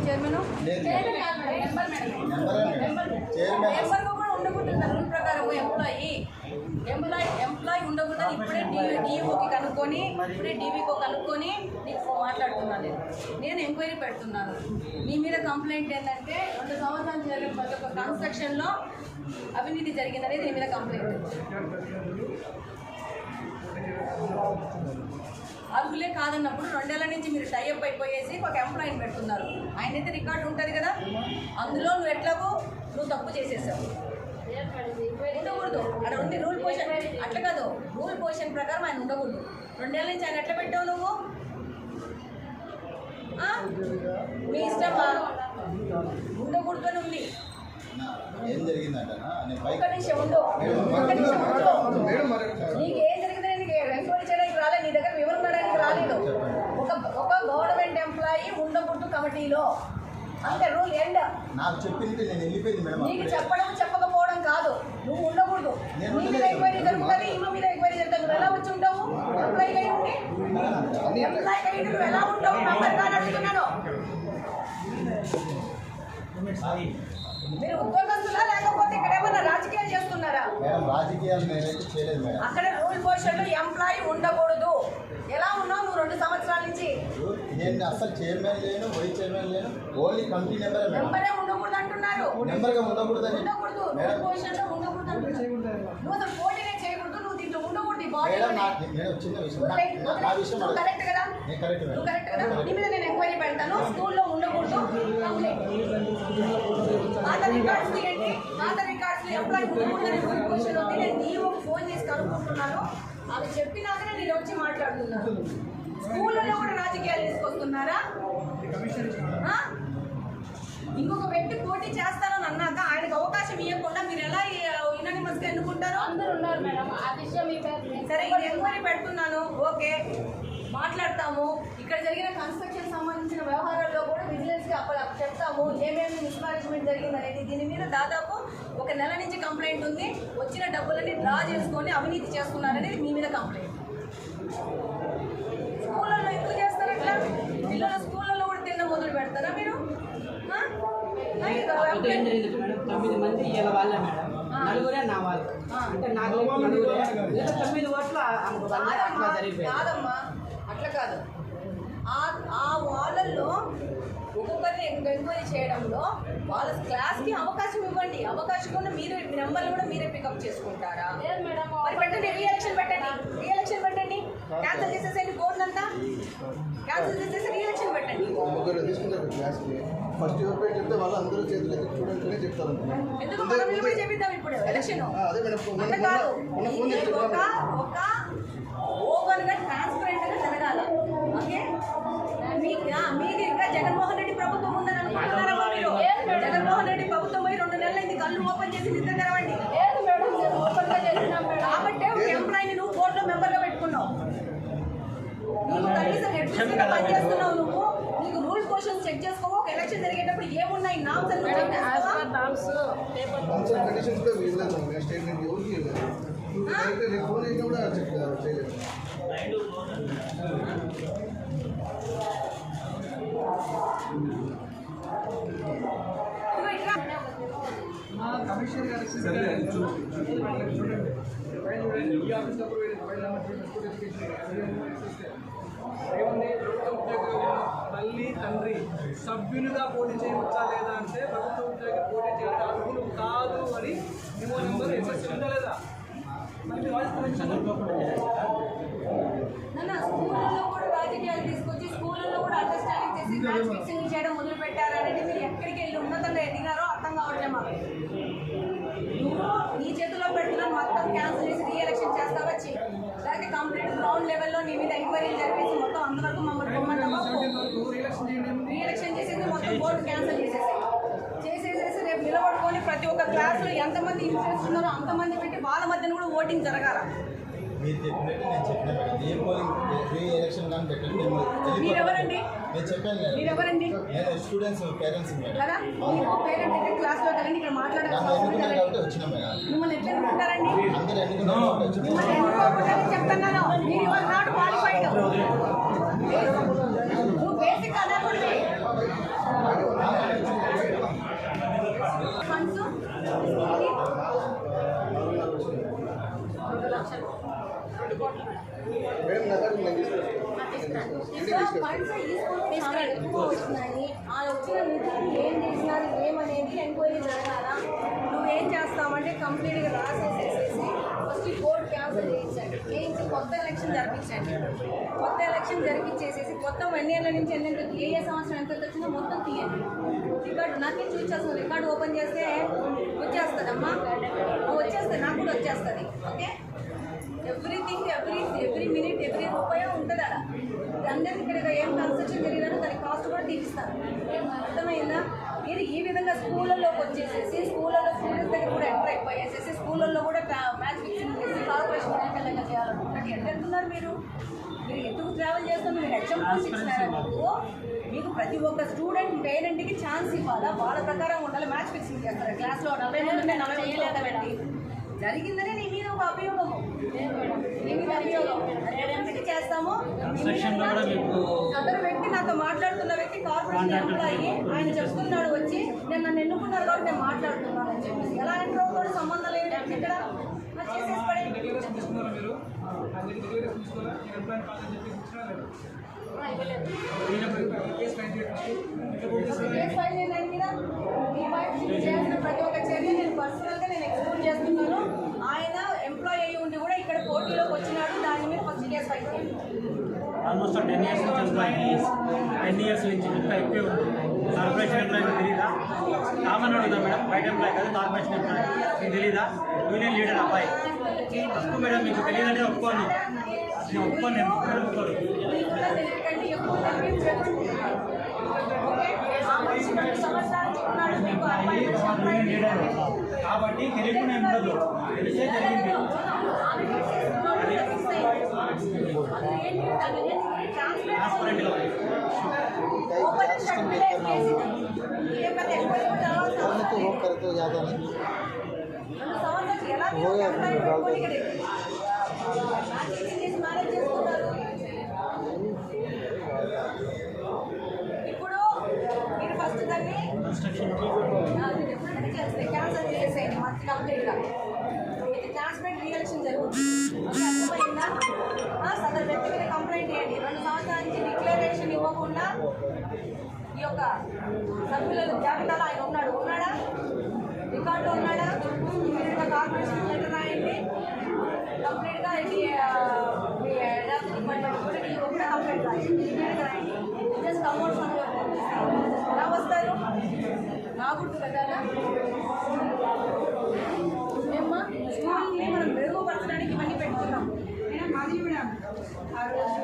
Chairman number కూడా ఉండకూడదు rule ప్రకారం ఎంప్లాయీ ఉండకూడదు. ఇప్పుడే డిఓకి కనుక్కొని ఇప్పుడే డీవీకో కనుక్కొని నీకు మాట్లాడుతున్నాను. నేను ఎంక్వైరీ పెడుతున్నాను. నీ మీద కంప్లైంట్ ఏంటంటే 2 సంవత్సరాలు జరిగిన ప్రతి ఒక్క కన్స్ట్రక్షన్లో అవినీతి జరిగిందనేది నీ మీద కంప్లైంట్. అర్హులే కాదన్నప్పుడు 2 ఏళ్ల నుంచి మీరు టైఅప్ అయిపోయేసి ఒక ఎంప్లాయీని పెడుతున్నారు. ఆయనైతే రికార్డు ఉంటుంది కదా, అందులో నువ్వు ఎట్లాగో నువ్వు తప్పు చేసేసావు. ఉండకూడదు అక్కడ ఉంది రూల్ పొజిషన్. అట్లా కాదు, రూల్ పొజిషన్ ప్రకారం ఆయన ఉండకూడదు. 2 ఏళ్ల నుంచి ఆయన ఎట్లా పెట్టావు నువ్వు? మీ ఇష్టమా? ఉండకూడదు అని ఉంది. ఒక్క నిమిషం ఉండు, నీకు ఏం జరిగిందని ఎంక్వైరీ చేయడానికి రాలేదు, నీ దగ్గర వివరణ చేయడానికి రాలేదు. ఒక గవర్నమెంట్ ఎంప్లాయీ ఉండకూడదు కమిటీలో, అంతే రూల్ ఎండ్. నాకు చెప్పింది నేను వెళ్ళిపోయింది మేడం. నీకు చెప్పడం చెప్పకపోవడం కాదు, నువ్వు ఉండకూడదు. నీ మీద ఎంక్వైరీ జరుగుతుంది, ఈమె మీద ఎంక్వైరీ జరుగుతుంది. నువ్వు ఎలా వచ్చి ఉంటావు? ఎంప్లాయీ అయి ఉండి నువ్వు ఎలా ఉంటావు? నంబర్ కాదు అడుగుతున్నాను. మీరు ఉద్యోగస్తులా లేకపోతే ఇక్కడ ఏమన్నా రాజకీయాలు చేస్తున్నారా? రాజకీయాలు నేనైతే చేయలేదు మేడం. అక్కడ రూల్ పొజిషన్లో ఎంప్లాయీ ఉండకూడదు. ఎలా ఉన్నావు నువ్వు 2 సంవత్సరాల నుంచి? నేను అసలు చైర్మన్ లేను, వైస్ చైర్మన్ లేను, ఓన్లీ కమిటీ నెంబరే ఉండకూడదు అంటున్నారు. నెంబర్గా ఉండకూడదు రూల్ పొజిషన్లో ఉండకూడదు అంటున్నారు. నువ్వు అసలు పోటీనే చేయకూడదు, నువ్వు దీంట్లో ఉండకూడదు. చిన్న విషయం కరెక్ట్ కదా? నువ్వు కరెక్ట్ కదా? నీ మీద నేను ఎంక్వైరీ పెడతాను. స్కూల్లో ఉండకూడదు. పాత రికార్డ్స్ తీయండి. పాత రికార్డ్స్ ఎంప్లాయీ ఉండకూడదని రూల్ పొజిషన్ ఉంది. నేను DOకి ఫోన్ చేసి కనుక్కుంటున్నాను. అవి చెప్పినాకనే నేను వచ్చి మాట్లాడుతున్నాను. స్కూళ్ళలో కూడా రాజకీయాలు తీసుకొస్తున్నారా? ఇంకొక వ్యక్తి పోటీ చేస్తానని అన్నాక ఆయనకు అవకాశం ఇవ్వకుండా మీరు ఎలా యునానిమస్గా ఎన్నుకుంటారు? అందరూ ఉన్నారు మేడం. ఆ విషయం సరే, ఎంక్వైరీ పెడుతున్నాను, ఓకే, మాట్లాడతాము. ఇక్కడ జరిగిన కన్స్ట్రక్షన్ సంబంధించిన వ్యవహారాల్లో కూడా విజిలెన్స్కి అప్పుడు చెప్తాము ఏమేమి మిస్మేనేజ్మెంట్ జరిగిందనేది. దీని మీద దాదాపు 1 నెల నుంచి కంప్లైంట్ ఉంది. వచ్చిన డబ్బులని డ్రా చేసుకొని అవినీతి చేస్తున్నారనేది మీ మీద కంప్లైంట్. స్కూళ్ళల్లో ఎందుకు చేస్తారు అట్లా? పిల్లలు స్కూళ్ళల్లో కూడా తిన్న మొదలు పెడతారా మీరు? 9 మంది ఇలా వాళ్ళే మేడం, నలుగురే నా వాళ్ళు. అంటే నాకు 9 ఓట్లు అట్లా జరిగిపోయింది. కాదమ్మా, అట్లా కాదు. ఆ వాళ్ళల్లో ఒక్కొక్కరిని ఎంక్వైరీ చేయడంలో వాళ్ళ క్లాస్కి అవకాశం ఇవ్వండి. అవకాశం కూడా మీరు నెంబర్లు కూడా మీరే పికప్ చేసుకుంటారా? మరి పెట్టండి, రీఎలక్షన్ పెట్టండి. రీఎలక్షన్ పెట్టండి, క్యాన్సిల్ చేసేసేయండి. బోర్డు అంతా క్యాన్సిల్ చేసేసి రీఎలక్షన్ పెట్టండి. ఫస్ట్ ఎవరు చెప్తే వాళ్ళు అందరూ చేతులు ఎత్తి చూడండి చెప్తారు. ఎందుకు మనం నిలబడి చెప్పిద్దాం ఇప్పుడు ఎలక్షన్? అంటే కాదు, ఒక ఓపెన్గా ట్రాన్స్పరెంట్గా జరగాల. ఓకే, మీది ఇంకా జగన్మోహన్ రెడ్డి ప్రభుత్వం ఉందని అనుకుంటున్నారమ్మా మీరు? జగన్మోహన్ రెడ్డి ప్రభుత్వం పోయి 2 నెలలైంది, కళ్ళు ఓపెన్ చేసి నిద్ర తెరవండి. కాబట్టి ఒక ఎంప్లాయీని నువ్వు బోర్డులో మెంబర్గా పెట్టుకున్నావు. నీకు కనీసం హెడ్గా పనిచేస్తున్నావు. నువ్వు నీకు రూల్స్ క్వశ్చన్స్ చెక్ చేసుకోవు. ఒక ఎలక్షన్ జరిగేటప్పుడు ఏమున్నాయి నామ్స్ అని కమిషనర్ గారికి ఏముంది, ప్రభుత్వ ఉద్యోగంలో తల్లి తండ్రి సభ్యులుగా పోటీ చేయవచ్చా లేదా అంటే ప్రభుత్వ ఉద్యోగం పోటీ చేయడం అర్హులు కాదు అని మేము నెంబర్ ఎస్ఎస్సీ ఉందా లేదా? మరి స్కూళ్ళలో కూడా రాజకీయాలు తీసుకొచ్చి స్కూళ్ళలో కూడా అండర్స్టాండింగ్ చేసి మ్యాచ్ ఫిక్సింగ్ చేయడం మొదలు పెట్టారనేది మీరు ఎక్కడికి వెళ్ళి ఉన్నతంగా ఎదిగారో అర్థం కావట్లే మాకు. నువ్వు నీ చేతిలో పెడుతున్నా మొత్తం క్యాన్సిల్ చేసి రీఎలక్షన్ చేస్తావా? లేకపోతే కంప్లీట్ గ్రౌండ్ లెవెల్లో నీ మీద ఎంక్వైరీలు జరిపేసి మొత్తం అంతవరకు మమ్మల్ని పొమ్మంటావా? రీఎలక్షన్ చేసేసి మొత్తం బోర్డు క్యాన్సిల్ చేసేసేసి రేపు నిలబడుకొని ప్రతి ఒక్క క్లాసులో ఎంతమంది ఇంట్రెస్ట్ ఉన్నారో అంతమంది పెట్టి వాళ్ళ మధ్యన కూడా ఓటింగ్ జరగాల. మీరు చెప్పినట్టు నేను చెప్పిన మేడం, ఏ పోలింగ్ రీ ఎలక్షన్ కానీ పెట్టండి. మీరెవరండి? నేను చెప్పాను కదా, మీరెవరండి? నేను స్టూడెంట్స్ పేరెంట్స్ కదా, పేరెంట్ అయితే క్లాస్లో కదండి ఇక్కడ కాబట్టి వచ్చినాం మేడం. మిమ్మల్ని ఎట్లా ఎన్నుకుంటారండి? అందరూ ఎన్నుకున్నారు కాబట్టి వచ్చినాం. మిమ్మల్ని ఎన్నుకోకూడదని చెప్తున్నాను. మీరు ఇవాళ నాట్ క్వాలిఫైడ్. నువ్వు బేసిక్ అనకూడదు. కంప్లైంట్స్ ఈ స్కూల్ చాలా ఎక్కువ వచ్చినాయి. ఆ వచ్చిన నిధులు ఏం చేసినారు ఏమనేది ఎంక్వైరీ జరగాల. నువ్వేం చేస్తావంటే కంప్లీట్గా రాసేసేసేసి ఫస్ట్ బోర్డు క్యాన్సిల్ చేయించండి, చేయించి కొత్త ఎలక్షన్ జరిపించండి. కొత్త ఎలక్షన్ జరిపించేసేసి మొత్తం ఎన్ని ఏళ్ళ నుంచి ఏ సంవత్సరం ఎంత వచ్చిందో మొత్తం తీయండి. రికార్డు నాకేం చూపించాల్సిన రికార్డు ఓపెన్ చేస్తే వచ్చేస్తుందమ్మా, వచ్చేస్తుంది, నాకు కూడా వచ్చేస్తుంది. Okay, everything every minute every రూపాయి ఉంటుంది అలా. అందరికి ఇక్కడ ఏం కన్స్ట్రక్షన్ జరిగినారో దాని కాస్ట్ కూడా తీపిస్తారు. అర్థమైందా? మీరు ఈ విధంగా స్కూళ్ళలోకి వచ్చేసేసి స్కూళ్ళలో స్టూడెంట్స్ దగ్గర కూడా ఎంటర్ అయిపోయేసేసి స్కూళ్ళల్లో కూడా మ్యాచ్ ఫిక్సింగ్ చేసి కార్పొరేషన్ ఎన్నికలంగా చేయాలనుకుంటున్నారు. ఎంత వెళ్తున్నారు మీరు ఎందుకు ట్రావెల్ చేస్తున్నారు? మీరు హెచ్ఎం పోస్ట్ ఇచ్చినారా? మీకు ప్రతి ఒక్క స్టూడెంట్ పేరెంట్కి ఛాన్స్ ఇవ్వాలా, వాళ్ళ ప్రకారం ఉండాలి. మ్యాచ్ ఫిక్సింగ్ చేస్తారు క్లాస్లో 40 మంది ఉంటే 40 చేయలేదా పెట్టి జరిగిందని నీ మీద ఒక అభియోగము, నీ మీద అభియోగం ఎంతకి చేస్తామో. అందరూ వ్యక్తి నాతో మాట్లాడుతున్న వ్యక్తి కార్పొరేషన్ ఎంప్లాయీ, ఆయన చెప్తున్నాడు వచ్చి నేను నన్ను ఎన్నుకున్నారు కాబట్టి నేను మాట్లాడుతున్నాను అని చెప్పేసి. ఎలా ఎంటర్ అవుతాడు? సంబంధం లేదు ఇక్కడ చేసేసి పడే. తీసుకున్నారా మీరు? తీసుకోవాలా ఎంప్లాయీ కాదని చెప్పి తీసుకున్నారా లేదు? కేసు ఫైల్ చేయడానికి మీద చేసిన ప్రతి ఒక్క చర్య నేను పర్సనల్గా నేను ఎక్స్ప్లోర్ చేస్తున్నాను. ఆయన ఎంప్లాయీ అయ్యి ఉండి కూడా ఇక్కడ పోటీలోకి వచ్చినాడు, దాని మీద ఫస్ట్ కేసు ఫైల్ చేయండి. ఆల్మోస్ట్ 10 years నుంచి ఎంప్లాయీ, 10 years నుంచి ఇంకా ఎక్కువే ఉంది. కార్పొరేషన్ ఎంప్లాయీ తెలీదా? కామన్ అడుగుదా మేడం? బయట ఎంప్లాయీ కదా, కార్పొరేషన్ ఎంప్లాయీ మీకు తెలీదా? యూనియన్ లీడర్ అబ్బాయి తప్పు మేడం, మీకు తెలియదంటే ఒప్పుకోను, నేను ఒప్పుకోను, నేను ఒప్పుకోను. మీకున్న తెలివికంటే ఎక్కువ తెలివి జరుగుతున్నారు. ఓకే, ఆ మనిషి 2 సంవత్సరాలు ఉన్నాడు, మీకు యూనియన్ లీడర్ కాబట్టి తెలియకుండా ఉండదు, తెలిసే జరిగింది. ట్రాన్స్పరెంట్గా तो वो करे तो ज़्यादा नहीं ఇప్పుడు మీరు ఫస్ట్ దాన్ని క్యాన్సల్ చేసేయండి మంచి కంప్లీట్గా. ఇది ట్రాన్స్పరెంట్ రీఎలక్షన్ జరుగుతుంది, అర్థమైందా? సదరు వ్యక్తి మీద కంప్లైంట్ చేయండి. 2 సంవత్సరాల నుంచి డిక్లరేషన్ ఇవ్వకుండా ఈ యొక్క సభ్యుల జాబితాలో ఆయన ఉన్నాడా? రికార్డులో ఉన్నాడా? ఇమీడియట్గా కార్పొరేషన్ లెటర్ రాయండి. కంప్లీట్గా ఇది డిపార్ట్మెంట్ కూడా కంప్లైంట్ రాయండి. ఇమీడియట్గా రాయండి. జస్ట్ అమౌంట్ ఎలా వస్తారు? రాకూడదు కదా. మేమ్మా స్కూల్ని మనం మెరుగుపరచడానికి ఇవన్నీ పెట్టుకున్నాం. మాది కూడా ఆ రోజు